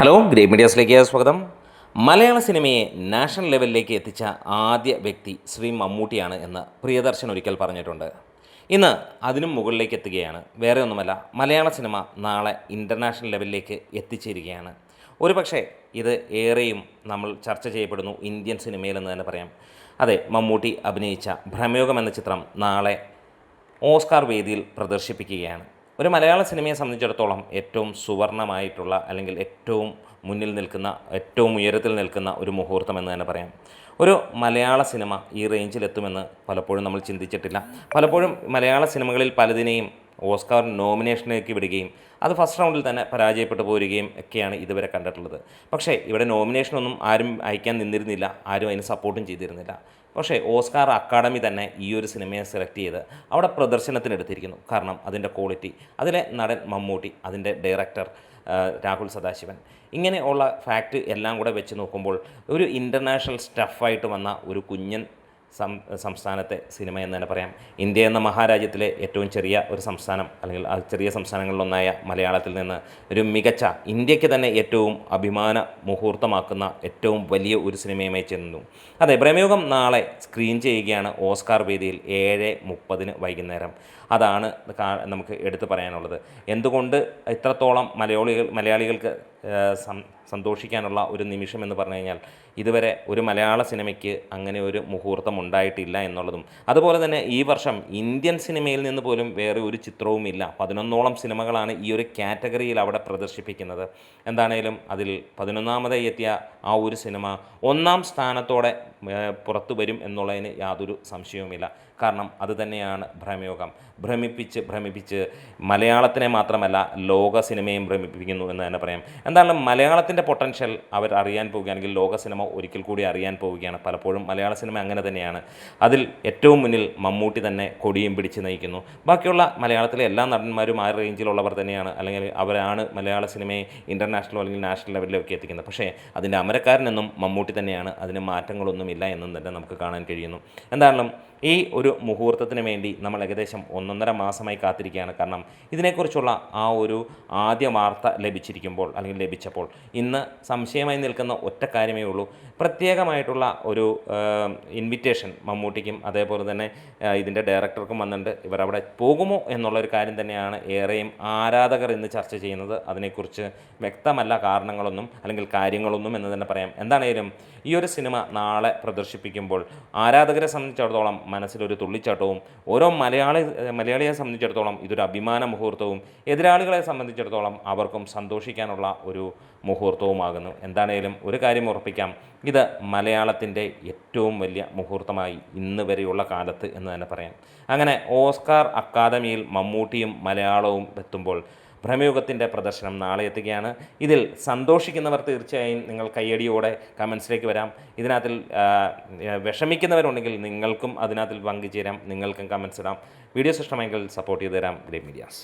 Hello, great മീഡിയാസിലേക്ക് സ്വാഗതം. മലയാള സിനിമയെ national ലെവലിലേക്ക് എത്തിച്ച ആദ്യ വ്യക്തി ശ്രീ മമ്മൂട്ടിയാണ് എന്ന് പ്രിയദർശൻ ഒരിക്കൽ പറഞ്ഞിട്ടുണ്ട്. ഇന്ന് അതിനും മുകളിലേക്ക് എത്തുകയാണ്. വേറെ ഒന്നുമല്ല, മലയാള സിനിമ നാളെ ഇൻ്റർനാഷണൽ ലെവലിലേക്ക് എത്തിച്ചേരുകയാണ്. ഒരു പക്ഷേ ഇത് ഏറെയും നമ്മൾ ചർച്ച ചെയ്യപ്പെടുന്നു ഇന്ത്യൻ സിനിമയിലെന്ന് തന്നെ പറയാം. അതെ, മമ്മൂട്ടി അഭിനയിച്ച ഭ്രമയോഗം എന്ന ചിത്രം നാളെ ഓസ്കാർ വേദിയിൽ പ്രദർശിപ്പിക്കുകയാണ്. ഒരു മലയാള സിനിമയെ സംബന്ധിച്ചിടത്തോളം ഏറ്റവും സുവർണമായിട്ടുള്ള, അല്ലെങ്കിൽ ഏറ്റവും മുന്നിൽ നിൽക്കുന്ന, ഏറ്റവും ഉയരത്തിൽ നിൽക്കുന്ന ഒരു മുഹൂർത്തം എന്ന് തന്നെ പറയാം. ഒരു മലയാള സിനിമ ഈ റേഞ്ചിലെത്തുമെന്ന് പലപ്പോഴും നമ്മൾ ചിന്തിച്ചിട്ടില്ല. പലപ്പോഴും മലയാള സിനിമകളിൽ പലതിനെയും ഓസ്കാർ നോമിനേഷനിലേക്ക് വിടുകയും അത് ഫസ്റ്റ് റൗണ്ടിൽ തന്നെ പരാജയപ്പെട്ടു പോരുകയും ഒക്കെയാണ് ഇതുവരെ കണ്ടിട്ടുള്ളത്. പക്ഷേ ഇവിടെ നോമിനേഷനൊന്നും ആരും അയക്കാൻ നിന്നിരുന്നില്ല, ആരും അതിന് സപ്പോർട്ടും ചെയ്തിരുന്നില്ല. പക്ഷേ ഓസ്കാർ അക്കാഡമി തന്നെ ഈ ഒരു സിനിമയെ സെലക്ട് ചെയ്ത് അവിടെ പ്രദർശനത്തിനെടുത്തിരിക്കുന്നു. കാരണം അതിൻ്റെ ക്വാളിറ്റി, അതിലെ നടൻ മമ്മൂട്ടി, അതിൻ്റെ ഡയറക്ടർ രാഹുൽ സദാശിവൻ, ഇങ്ങനെയുള്ള ഫാക്റ്റ് എല്ലാം കൂടെ വെച്ച് നോക്കുമ്പോൾ ഒരു ഇൻ്റർനാഷണൽ സ്റ്റഫായിട്ട് വന്ന ഒരു കുഞ്ഞൻ സംസ്ഥാനത്തെ സിനിമ എന്ന് തന്നെ പറയാം. ഇന്ത്യ എന്ന മഹാരാജ്യത്തിലെ ഏറ്റവും ചെറിയ ഒരു സംസ്ഥാനം, അല്ലെങ്കിൽ ആ ചെറിയ സംസ്ഥാനങ്ങളിലൊന്നായ മലയാളത്തിൽ നിന്ന് ഒരു മികച്ച, ഇന്ത്യക്ക് തന്നെ ഏറ്റവും അഭിമാന മുഹൂർത്തമാക്കുന്ന ഏറ്റവും വലിയ ഒരു സിനിമയുമായി ചെന്നു. അതെ, ഭ്രമയോഗം നാളെ സ്ക്രീൻ ചെയ്യുകയാണ് ഓസ്കാർ വേദിയിൽ 7:30 വൈകുന്നേരം. അതാണ് നമുക്ക് എടുത്തു പറയാനുള്ളത്. എന്തുകൊണ്ട് ഇത്രത്തോളം മലയാളികൾക്ക് സന്തോഷിക്കാനുള്ള ഒരു നിമിഷം എന്ന് പറഞ്ഞു കഴിഞ്ഞാൽ, ഇതുവരെ ഒരു മലയാള സിനിമയ്ക്ക് അങ്ങനെ ഒരു മുഹൂർത്തം ഉണ്ടായിട്ടില്ല എന്നുള്ളതും, അതുപോലെ തന്നെ ഈ വർഷം ഇന്ത്യൻ സിനിമയിൽ നിന്ന് പോലും വേറെ ഒരു ചിത്രവുമില്ല. 11ഓളം സിനിമകളാണ് ഈ ഒരു കാറ്റഗറിയിൽ അവിടെ പ്രദർശിപ്പിക്കുന്നത്. എന്താണേലും അതിൽ 11ാമതായി എത്തിയ ആ ഒരു സിനിമ 1ാം സ്ഥാനത്തോടെ പുറത്തു വരും എന്നുള്ളതിന് യാതൊരു സംശയവുമില്ല. കാരണം അതുതന്നെയാണ് ഭ്രമയോഗം. ഭ്രമിപ്പിച്ച് മലയാളത്തിനെ മാത്രമല്ല ലോക സിനിമയും ഭ്രമിപ്പിക്കുന്നു എന്ന് തന്നെ പറയാം. എന്തായാലും മലയാളത്തിൻ്റെ പൊട്ടൻഷ്യൽ അവർ അറിയാൻ പോവുകയാണെങ്കിൽ ലോക സിനിമ ഒരിക്കൽ കൂടി അറിയാൻ പോവുകയാണ്. പലപ്പോഴും മലയാള സിനിമ അങ്ങനെ തന്നെയാണ്. അതിൽ ഏറ്റവും മുന്നിൽ മമ്മൂട്ടി തന്നെ കൊടിയും പിടിച്ച് നയിക്കുന്നു. ബാക്കിയുള്ള മലയാളത്തിലെ എല്ലാ നടന്മാരും ആ റേഞ്ചിലുള്ളവർ തന്നെയാണ്, അല്ലെങ്കിൽ അവരാണ് മലയാള സിനിമയെ ഇൻ്റർനാഷണൽ അല്ലെങ്കിൽ നാഷണൽ ലെവലിലേക്ക് എത്തിക്കുന്നത്. പക്ഷേ അതിൻ്റെ അമരക്കാരനെന്നും മമ്മൂട്ടി തന്നെയാണ്. അതിന് മാറ്റങ്ങളൊന്നുമില്ല എന്നും തന്നെ നമുക്ക് കാണാൻ കഴിയുന്നു. എന്തായാലും ഈ ഒരു മുഹൂർത്തത്തിന് വേണ്ടി നമ്മൾ ഏകദേശം 1.5 മാസമായി കാത്തിരിക്കുകയാണ്. കാരണം ഇതിനെക്കുറിച്ചുള്ള ആ ഒരു ആദ്യ വാർത്ത ലഭിച്ചപ്പോൾ ഇന്ന് സംശയമായി നിൽക്കുന്ന ഒറ്റ കാര്യമേ ഉള്ളൂ. പ്രത്യേകമായിട്ടുള്ള ഒരു ഇൻവിറ്റേഷൻ മമ്മൂട്ടിക്കും അതേപോലെ തന്നെ ഇതിൻ്റെ ഡയറക്ടർക്കും വന്നിട്ടുണ്ട്. ഇവരവിടെ പോകുമോ എന്നുള്ളൊരു കാര്യം തന്നെയാണ് ഏറെയും ആരാധകർ ഇന്ന് ചർച്ച ചെയ്യുന്നത്. അതിനെക്കുറിച്ച് വ്യക്തമല്ല കാരണങ്ങളൊന്നും, അല്ലെങ്കിൽ കാര്യങ്ങളൊന്നും എന്ന് തന്നെ പറയാം. എന്താണേലും ഈ ഒരു സിനിമ നാളെ പ്രദർശിപ്പിക്കുമ്പോൾ ആരാധകരെ സംബന്ധിച്ചിടത്തോളം മനസ്സിലൊരു തുള്ളിച്ചാട്ടവും, ഓരോ മലയാളിയെ സംബന്ധിച്ചിടത്തോളം ഇതൊരു അഭിമാന മുഹൂർത്തവും, എതിരാളികളെ സംബന്ധിച്ചിടത്തോളം അവർക്കും സന്തോഷിക്കാനുള്ള ഒരു മുഹൂർത്തവുമാകുന്നു. എന്താണേലും ഒരു കാര്യം ഉറപ്പിക്കാം, ഇത് മലയാളത്തിൻ്റെ ഏറ്റവും വലിയ മുഹൂർത്തമായി ഇന്ന് വരെയുള്ള കാലത്ത് എന്ന് തന്നെ പറയാം. അങ്ങനെ ഓസ്കാർ അക്കാദമിയിൽ മമ്മൂട്ടിയും മലയാളവും എത്തുമ്പോൾ ഭ്രമയുഗത്തിൻ്റെ പ്രദർശനം നാളെ എത്തുകയാണ്. ഇതിൽ സന്തോഷിക്കുന്നവർ തീർച്ചയായും നിങ്ങൾ കയ്യടിയോടെ കമൻസിലേക്ക് വരാം. ഇതിനകത്തിൽ വിഷമിക്കുന്നവരുണ്ടെങ്കിൽ നിങ്ങൾക്കും അതിനകത്തിൽ പങ്കുചേരാം, നിങ്ങൾക്കും കമൻസ് ഇടാം. വീഡിയോസ് ഇഷ്ടമെങ്കിൽ സപ്പോർട്ട് ചെയ്ത് തരാം ഗ്രേറ്റ് മീഡിയാസ്.